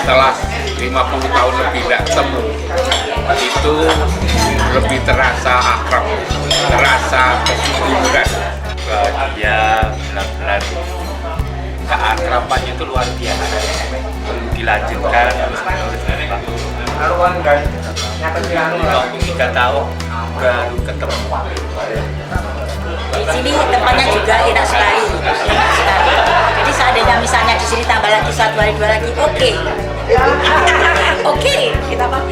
setelah 50 tahun lebih tidak ketemu, itu lebih terasa akrab, terasa kesuburan. Dia benar-benar keakrabannya itu luar biasa, dilanjutkan terus-menerus dari waktu 3 tahun baru ketemu. Di sini tempatnya juga enak sekali, enak sekali. Jadi seandainya misalnya di sini tambah lagi 1 hari 2 lagi, oke. Oke, kita mah.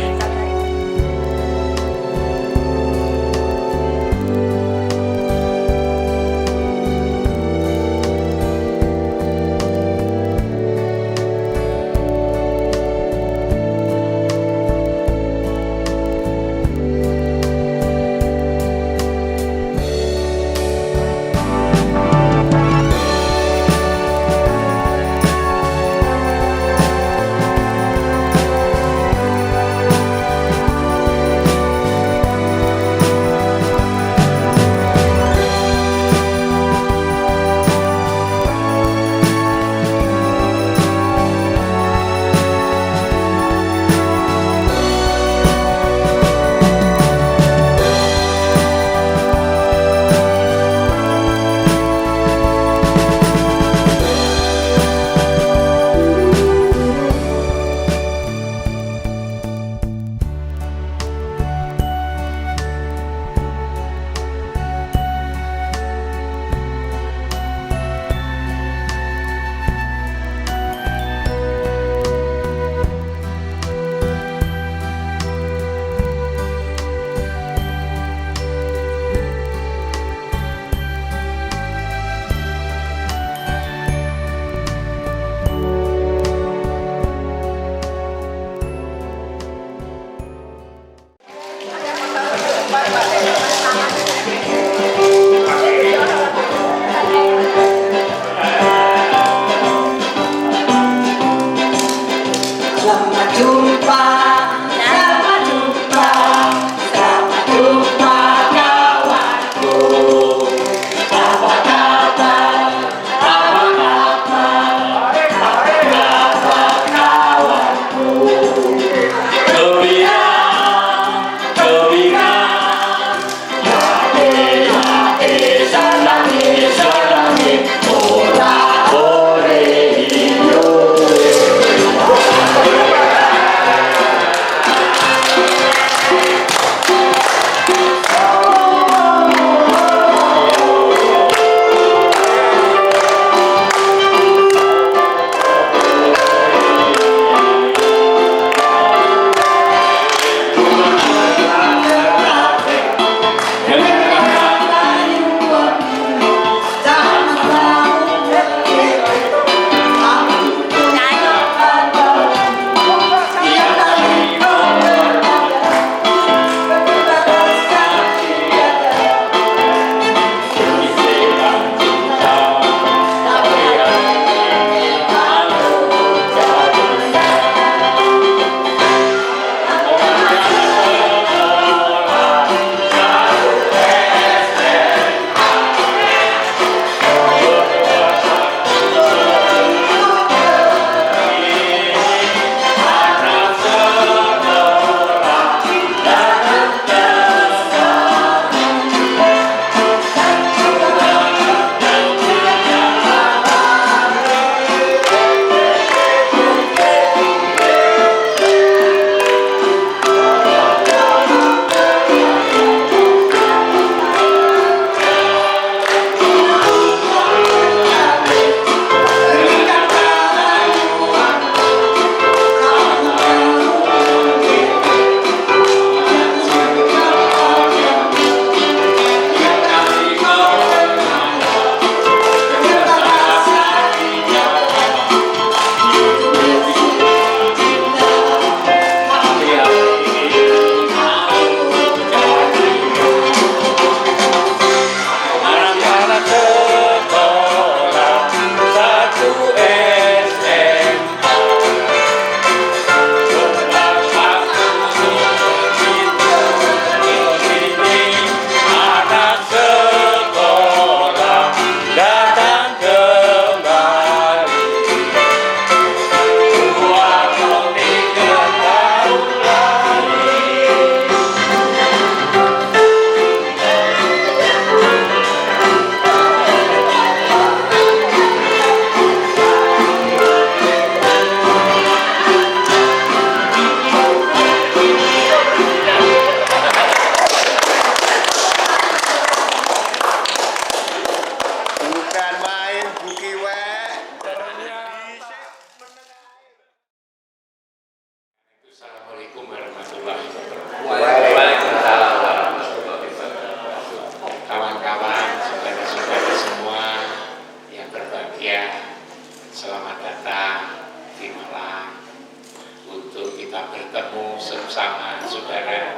sama saudara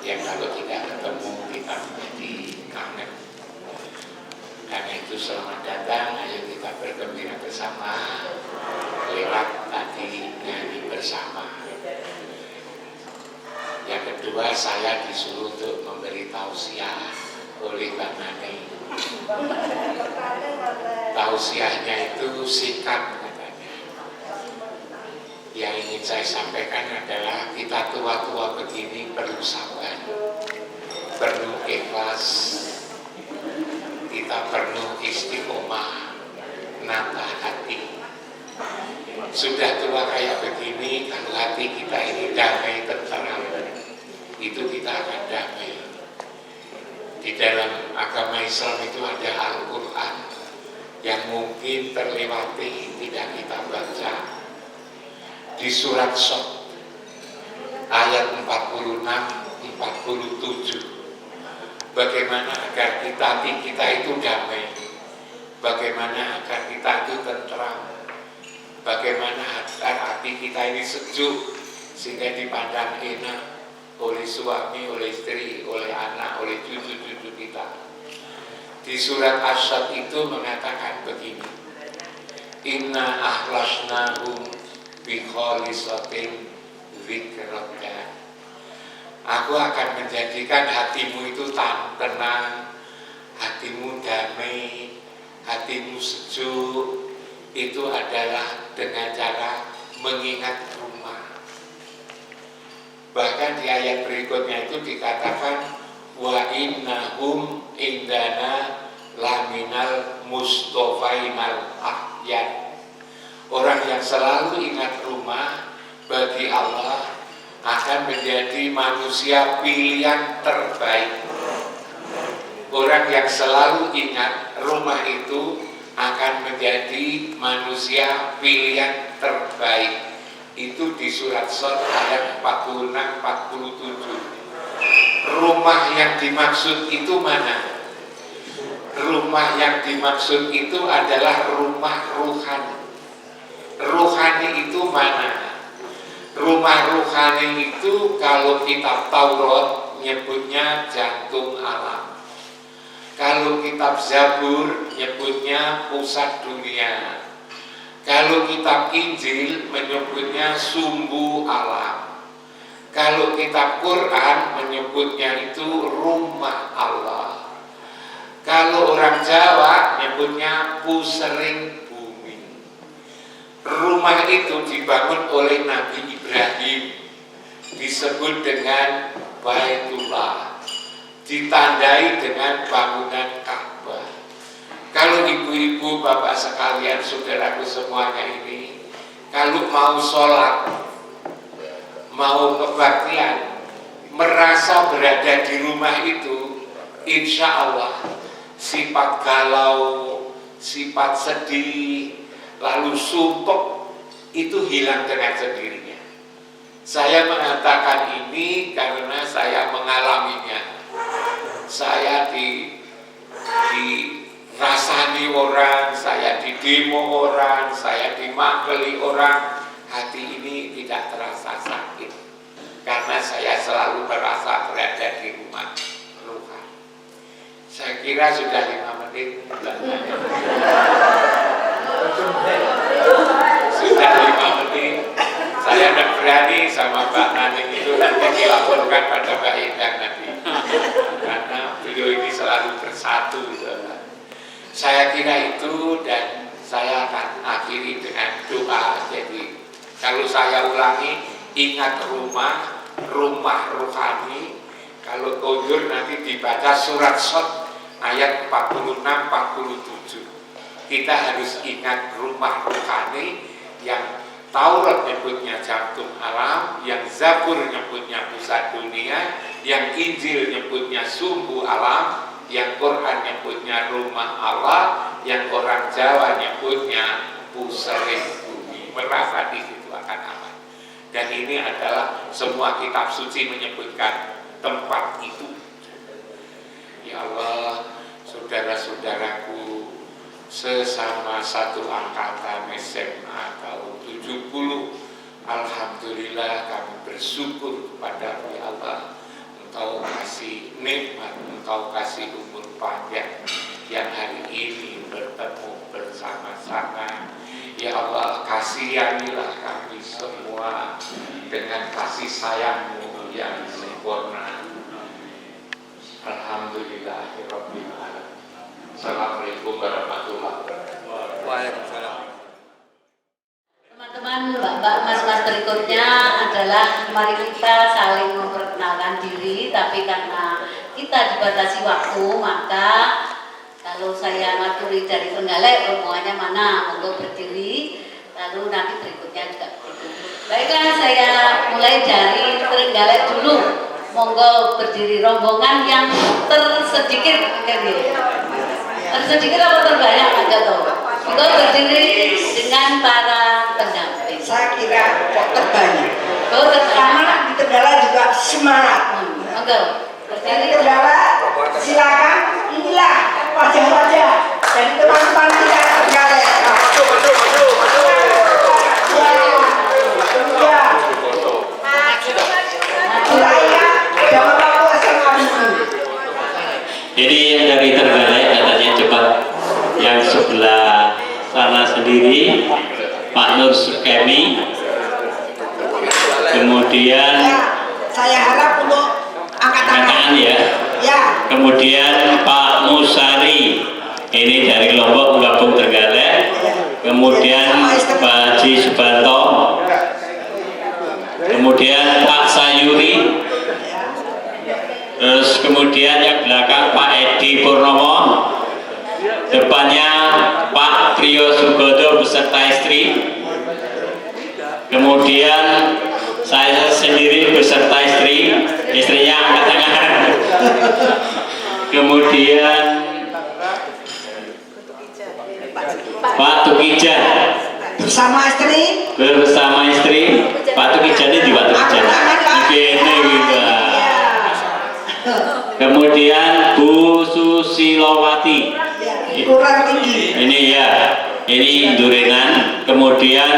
yang kalau tidak ketemu kita menjadi kangen. Karena itu selamat datang, ayo kita bergembira bersama lewat tadi nyanyi bersama. Yang kedua, saya disuruh untuk memberi tausiah oleh Mbak Nani. Tausiahnya itu sikap katanya. Yang ingin saya sampaikan adalah kita tua-tua begini perlu sabar, perlu ikhlas, kita perlu istiqomah, nambah hati. Sudah tua kayak begini, kalau hati kita ini damai, tenteram, itu kita akan damai. Di dalam agama Islam itu ada Al-Quran yang mungkin terlewati, tidak kita baca. Di surat Shad ayat 46-47, bagaimana agar hati kita itu damai, bagaimana agar kita itu tenteram, bagaimana agar hati kita ini sejuk sehingga dipandang enak oleh suami, oleh istri, oleh anak, oleh cucu-cucu kita. Di surat As-Sad itu mengatakan begini, inna ahlasnahum bi khalisatin dzikraka. Aku akan menjadikan hatimu itu tenang, hatimu damai, hatimu sejuk. Itu adalah dengan cara mengingat rumah. Bahkan di ayat berikutnya itu dikatakan wa innahum indana laminal mustofainal ahyad. Orang yang selalu ingat rumah bagi Allah akan menjadi manusia pilihan terbaik. Orang yang selalu ingat rumah itu akan menjadi manusia pilihan terbaik. Itu di surat Shad ayat 46-47. Rumah yang dimaksud itu mana? Rumah yang dimaksud itu adalah rumah ruhani. Ruhani itu mana? Rumah ruhani itu kalau kitab Taurat nyebutnya jantung alam. Kalau kitab Zabur nyebutnya pusat dunia. Kalau kitab Injil menyebutnya sumbu alam. Kalau kitab Quran menyebutnya itu rumah Allah. Kalau orang Jawa nyebutnya pusering. Rumah itu dibangun oleh Nabi Ibrahim, disebut dengan Baitullah, ditandai dengan bangunan Ka'bah. Kalau ibu-ibu, bapak sekalian, saudaraku semuanya ini, kalau mau sholat, mau kebaktian, merasa berada di rumah itu, insya Allah sifat galau, sifat sedih, lalu suntuk itu hilang dengan sendirinya. Saya mengatakan ini karena saya mengalaminya. Saya dirasani orang, saya didemo orang, saya dimageli orang. Hati ini tidak terasa sakit karena saya selalu merasa berada di rumah Tuhan. Saya kira sudah 5 menit. Sudah 5 menit. Saya tidak berani sama Mbak Nani itu nanti dilaporkan pada Mbak Indah nanti, karena beliau ini selalu bersatu. Saya kira itu, dan saya akan akhiri dengan doa. Jadi kalau saya ulangi, ingat rumah ruhani. Kalau toyur nanti dibaca surat Shad ayat 46-47. Kita harus ingat rumah ruhani yang Taurat nyebutnya jantung alam, yang Zabur nyebutnya pusat dunia, yang Injil nyebutnya sumbu alam, yang Quran nyebutnya rumah Allah, yang orang Jawa nyebutnya pusering bumi. Merasa di situ akan aman. Dan ini adalah semua kitab suci menyebutkan tempat itu. Ya Allah, saudara-saudaraku sesama satu angkatan SMA tahun 70, alhamdulillah Alhamdulillah kami bersyukur kepada Ya Allah, Engkau kasih nikmat, Engkau kasih umur panjang yang hari ini bertemu bersama-sama. Ya Allah, kasihanilah kami semua dengan kasih sayang-Mu yang sempurna. Alhamdulillahirabbil alamin. Assalamualaikum warahmatullahi wabarakatuh. Waalaikumsalam. Teman-teman, mbak-mbak, mas-mas berikutnya adalah mari kita saling memperkenalkan diri, tapi karena kita dibatasi waktu, maka kalau saya maturi dari Trenggalek, rombongannya mana, monggo berdiri, lalu nanti berikutnya juga berdiri. Baiklah, saya mulai dari Trenggalek dulu, monggo berdiri rombongan yang tersedikit, tersedikit apa terbanyak, enggak tahu. Monggo berdiri dengan para pendamping. Saya kira kok terbanyak. Oh, Karena di Tegal juga semangat. Monggo Dari berdiri. Tegal silakan, inilah wajah-wajah dari teman-teman kita Tegal. Jadi yang dari Trenggalek katanya cepat, yang sebelah sana sendiri Pak Nur Sukemi, kemudian Saya harap untuk angkat tangan. Kataan ya, Ya, kemudian Pak Musari ini dari Lombok menggabung Trenggalek, kemudian Pak Haji Subanto, kemudian Pak Sayuri, terus kemudian yang belakang Pak Edi Purnomo, depannya Pak Trio Sugodo beserta istri, kemudian saya sendiri beserta istri, istrinya angkat tangan, kemudian Pak Tukija bersama istri. bersama istri. Pak Tukija ini di Pak Tukija begini gitu. Kemudian Bu Susilowati, Kurang tinggi. ini ya, ini Durengan. Kemudian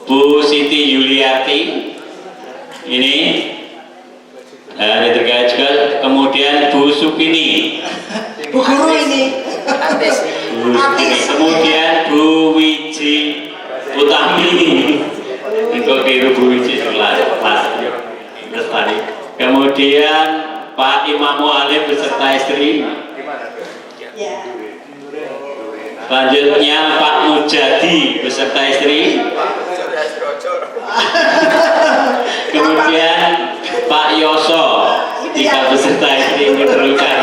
Bu Siti Yuliati, ini dari Trenggalek juga. Kemudian Bu Supini, Bu Guru ini. Bu Supini. Kemudian Bu Wiji Utami, kok kira Bu Wiji Lestari. Kemudian Pak Imam Mualim beserta istri. Ya. Selanjutnya Pak Mujadi beserta istri. Kemudian Pak Yoso tidak beserta istri diperlukan.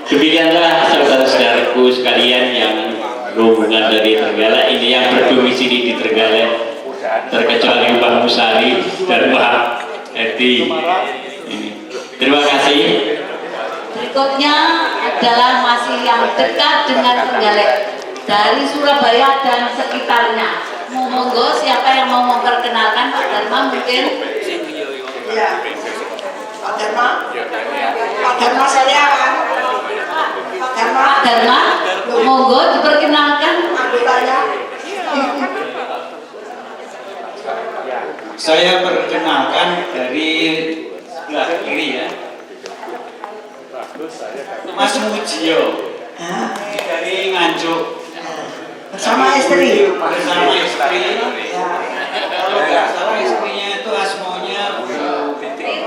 Demikianlah saudara-saudaraku sekalian yang rombongan dari Trenggalek ini yang berdomisili di Trenggalek, terkecuali Pak Musari dan Pak Edi. Ini. Terima kasih. Berikutnya adalah masih yang dekat dengan Trenggalek dari Surabaya dan sekitarnya. Monggo siapa yang mau memperkenalkan Pak Dharma mungkin? Ya. Pak Dharma. Pak Dharma saya kan. Pak Dharma. Pak Dharma, monggo diperkenalkan. Anggotanya. Saya perkenalkan dari sebelah kiri ya, Mas Mujio dari Nganjuk Bersama istri. bersama istri. Ya. Kalau nggak salah istrinya itu asmanya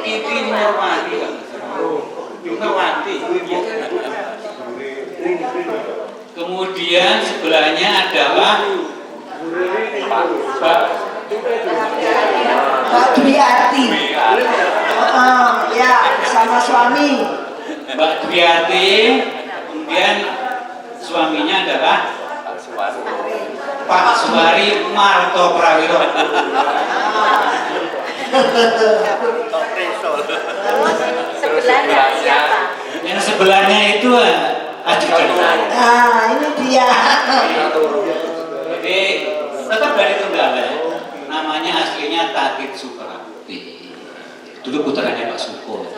Titi Nurwati. Nurwati. Kemudian sebelahnya adalah Pak Pak Dwiyati. Ya, bersama suami. Mbak Dwiyati, kemudian suaminya adalah Pak Suwari Marto Prawiro. Sebelahnya siapa? Yang sebelahnya itu ajudan saya. Nah, ini dia. Jadi tetap dari Trenggalek. Namanya aslinya Tatit Suprapti. Dulu putranya Pak Suko.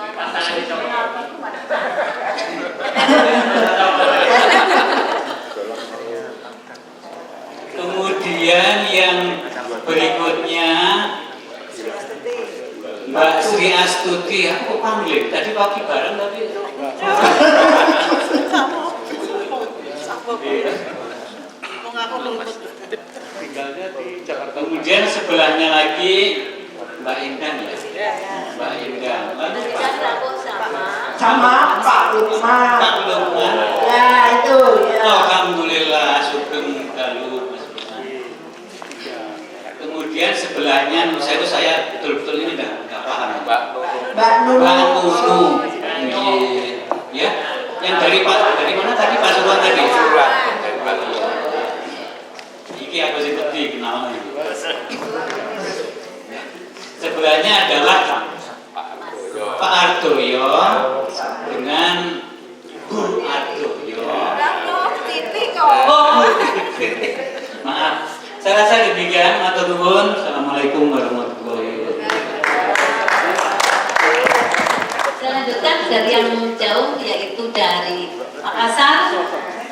Kemudian yang Berikutnya Mbak Sri Astuti, aku panggil tadi pagi bareng tapi Tinggalnya di Jakarta. kemudian sebelahnya lagi Mbak Indah ya, Mbak Indah, Sama Pak Lukman. Pak Lukman. Ya itu ya. Alhamdulillah, sugeng dalu Mas Lukman. Kemudian sebelahnya menurut saya betul-betul ini nggak paham Pak. Mbak Nunu. Mbak Nunu, ya, yang dari mana tadi Pak Surwan tadi? Iki aku sih tadi kenal. Sebelahnya adalah Pak Ardoyo dengan Bu Ardoyo. Oh, maaf. Saya rasa demikian. Matur nuwun. Assalamualaikum warahmatullahi wabarakatuh. Saya lanjutkan dari yang jauh, yaitu dari Makassar,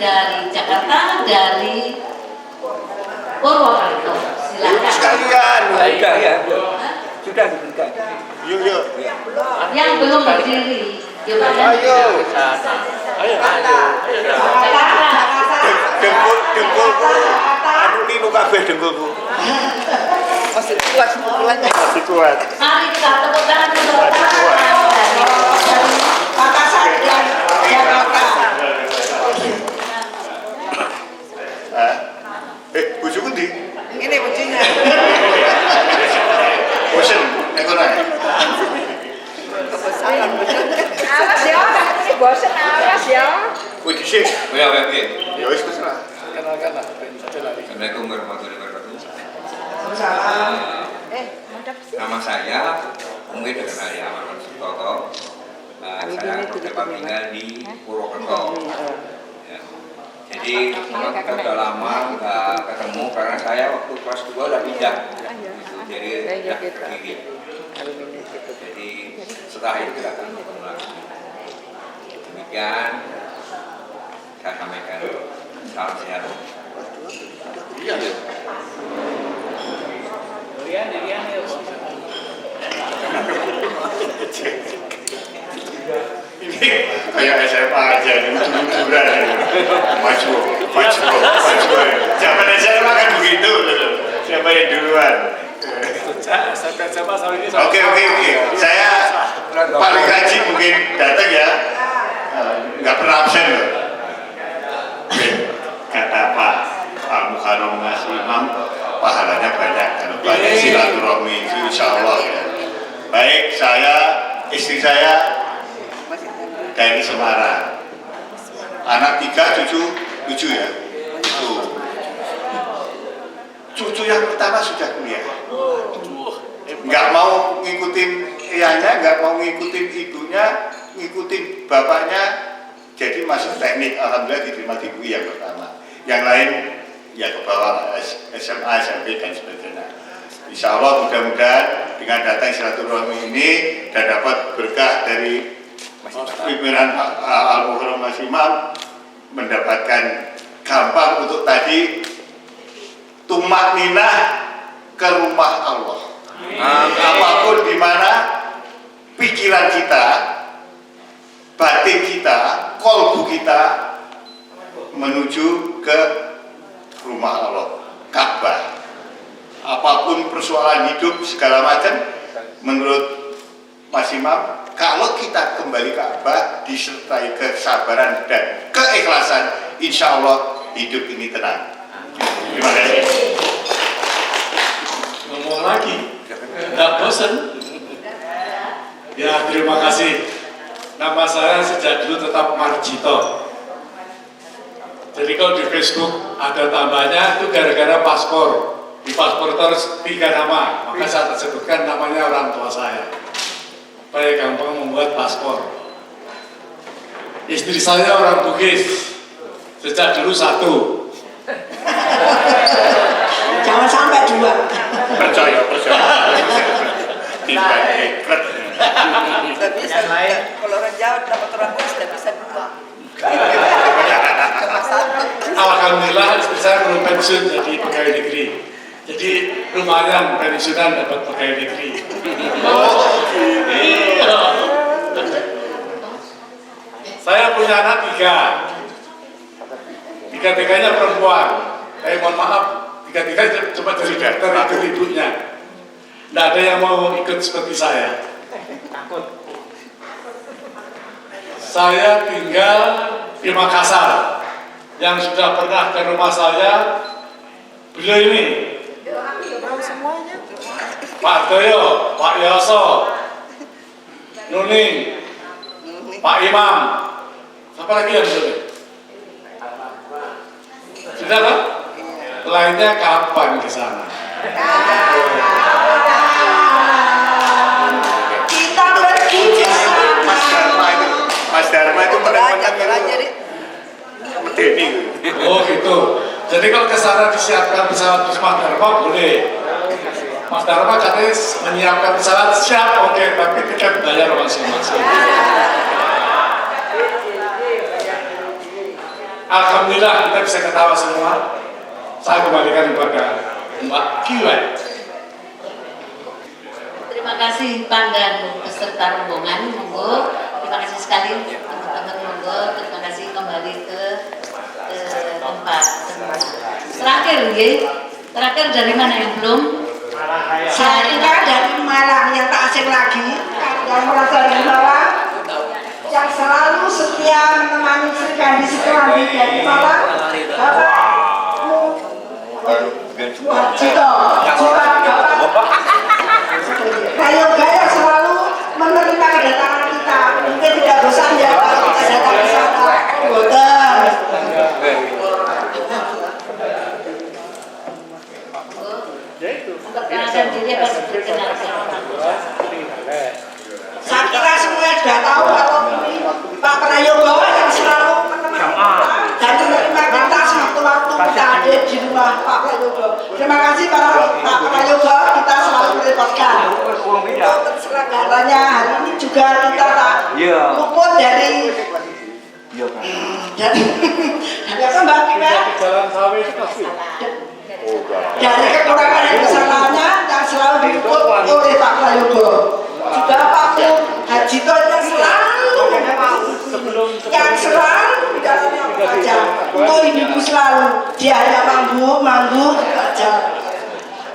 dari Jakarta, dari Purwokerto. Silakan. Sekalian. Sudah ya. Sudah diberikan. Yuk. Yang belum berdiri, gimana? Ayo. Dengkulku. Anu linu kabeh dengkulku. Masih kuat sepupulannya. Masih kuat. Mari kita tepuk tangan untuk dari Makassar dan Jakarta. Bojoku ndi? Ini bujingnya. Bosen, ekonomi. Kebesaran bujingnya. Awas ya, ini bosen awas ya. Kowe dhisik. Ya, oke. Ya wis terserah. Assalamualaikum warahmatullahi wabarakatuh. Salam. Nama saya mungkin dengan saya Ahmad Sutoto. Saya tempat tinggal di Purwokerto. Ya. Jadi kalau kita udah lama nggak ketemu karena saya waktu kelas 2 udah pindah. Jadi udah berdiri. Jadi setelah itu kita akan ketemu lagi. Demikian saya sampaikan. Salam sehat. Ini kayak SMA aja, ini lucu-lucuran. Maju. Zaman SMA kan begitu. Siapa yang duluan? Oke. Saya paling rajin mungkin datang ya. Nggak pernah absen loh. Kata Pak Al-Mukarram ngasih imam, pahalanya banyak. Kalau banyak silaturahmi itu insya Allah ya. Baik, istri saya dari Semarang. Anak 3, cucu ya. Cucu yang pertama sudah kuliah. Nggak mau ngikutin ayahnya, nggak mau ngikutin ibunya, ngikutin bapaknya. Jadi masuk teknik, alhamdulillah diterima di UI yang pertama. Yang lain ya ke bawah SMA, SMP dan sebagainya. Insya Allah mudah-mudahan dengan datang silaturahmi ini dan dapat berkah dari pimpinan Al-Mukarram Mas Imam, mendapatkan gampang untuk tadi tumak ninah ke rumah Allah. Apapun di mana pikiran kita, batin kita, kolbu kita menuju ke rumah Allah, Ka'bah. Apapun persoalan hidup segala macam, menurut Mas Imam, kalau kita kembali Ka'bah disertai kesabaran dan keikhlasan, insya Allah hidup ini tenang. Terima kasih. Ngomong lagi, nggak bosan. Ya, terima kasih. Nama saya sejak dulu tetap Marjito. Jadi kalau di Facebook ada tambahnya itu gara-gara paspor. Di paspor itu harus 3 nama, maka saya sebutkan namanya orang tua saya. Supaya gampang membuat paspor. Istri saya orang Bugis. Sejak dulu 1. Jangan sampai 2. Percaya. Tidak ikut. Yang lain. Kalau orang Jawa dapat orang Bugis tidak bisa 2. Alhamdulillah istri saya belum pensiun jadi pegawai negeri. Jadi lumayan pensiunan dapat pegawai negeri. Saya punya anak 3. Tiga-tiganya perempuan. Mohon maaf, tiga-tiganya coba jadi dokter itu ibunya. Tidak ada yang mau ikut seperti saya. Saya tinggal di Makassar. Yang sudah pernah ke rumah saya, beliau ini. Pak Doyo, Pak Yoso, Nuning, Pak Imam. Siapa lagi yang sudah? Sudah kan? Lainnya kapan ke sana? Kita pergi ke sana. Mas Dharma itu menang-menang medeni. Oh gitu. Jadi kalau ke sana disiapkan pesawat Mas Dharma boleh. Mas Dharma katanya menyiapkan pesawat siap, oke, tapi tiket bayar masing-masing. Alhamdulillah kita bisa ketawa semua. Saya kembalikan kepada Mbak Kiwet. Terima kasih Pandan beserta rombongan, monggo. Terima kasih sekali teman-teman, monggo. Terima kasih kembali ke tempat. Terakhir, terakhir dari mana yang belum? Saya dari Malang yang tak asing lagi, yang merasa dari Malang, yang selalu setia menemani Sri Kandi Sekelandi dari Malang, Bapak Cito, gaya selalu menerima kedatangan kita. Mungkin tidak bosan ya kalau kita datang ke sana. Memperkenalkan diri apa diperkenalkan? Saya kira semuanya sudah tahu kalau ini Pak Prayogo yang selalu menemani kita dan menerima kita sewaktu-waktu kita ada di rumah Pak Prayogo. Terima kasih Pak Prayogo, kita selalu merepotkan. Untuk terselenggaranya hari ini juga kita tak luput dari apa Mbak Kira? Dari kekurangan dan kesalahannya yang selalu diliput oleh Pak Prayogo. Juga Pak Haji Toh yang selalu di dalamnya saja untuk hidupku selalu dia hanya manggung saja.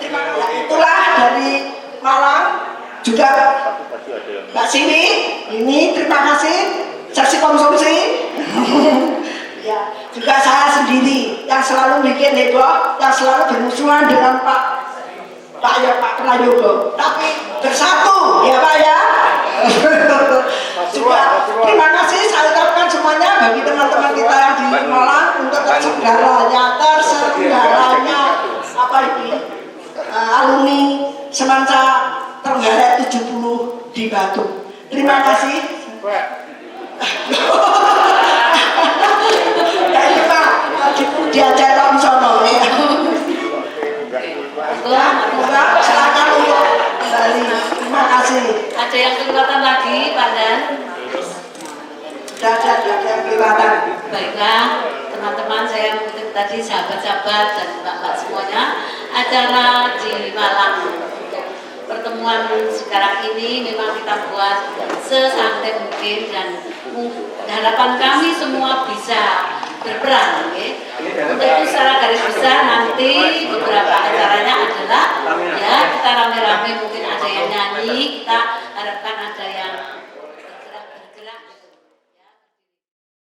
Terima kasih. Itulah dari Malang juga Mbak Sini ini terima kasih saksi konsumsi. Ya, juga saya sendiri yang selalu bikin heboh, yang selalu bermusuhan dengan Pak Prayogo, tapi bersatu ya Pak ya. Juga terima kasih saya ucapkan semuanya bagi teman-teman kita yang di Malang untuk terselenggaranya apa ini alumni Semansa Trenggalek 70 di Batu. Terima kasih. Ya ini Pak, diajar Tom Sono ya. Silakan untuk kembali. Terima kasih. Ada yang kelihatan lagi, Pandan? Tidak ada yang kelihatan. Baiklah, teman-teman, saya mengutip tadi sahabat-sahabat dan mbak-mbak semuanya, acara di Malang untuk pertemuan sekarang ini memang kita buat sesantai mungkin dan harapan kami semua bisa berperan, okay? Untuk itu secara garis besar nanti beberapa acaranya adalah ya kita rame-rame mungkin ada yang nyanyi, kita harapkan ada